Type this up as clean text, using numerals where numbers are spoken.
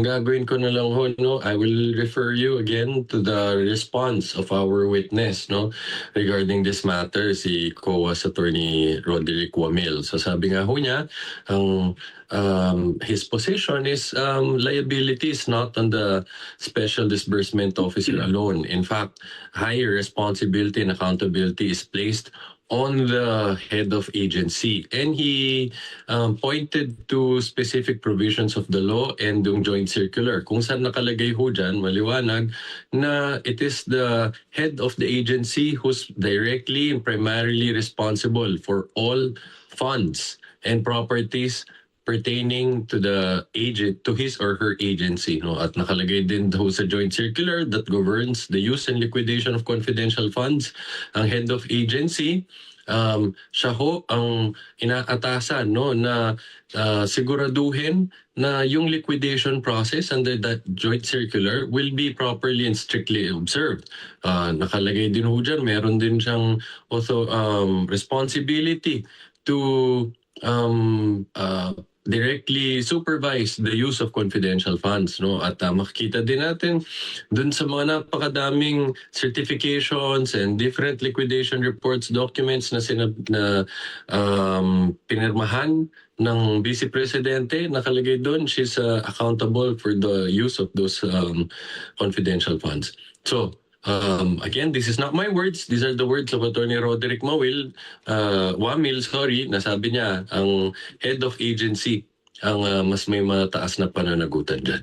gagawin ko na lang ho, no, I will refer you again to the response of our witness, no, regarding this matter, si COA's attorney Roderick Wamil. So sabi nga ho niya, ang his position is liabilities not on the Special Disbursement Officer alone. In fact, higher responsibility and accountability is placed on the head of agency. And he pointed to specific provisions of the law and yung joint circular. Kung saan nakalagay ho dyan, maliwanag, na it is the head of the agency who's directly and primarily responsible for all funds and properties pertaining to the agent, to his or her agency, no? At nakalagay din ho sa joint circular that governs the use and liquidation of confidential funds. Ang head of agency, siya ho ang inaatasan, no, na siguraduhin na yung liquidation process under that joint circular will be properly and strictly observed. Nakalagay din ho dyan, meron din siyang also responsibility to directly supervise the use of confidential funds, no? At makikita din natin dun sa mga napakadaming certifications and different liquidation reports documents na pinirmahan ng Vice Presidente, nakalagay doon she's accountable for the use of those confidential funds. So again, this is not my words. These are the words of Attorney Roderick Wamil, nasabi niya, ang head of agency ang mas may mataas na pananagutan dyan.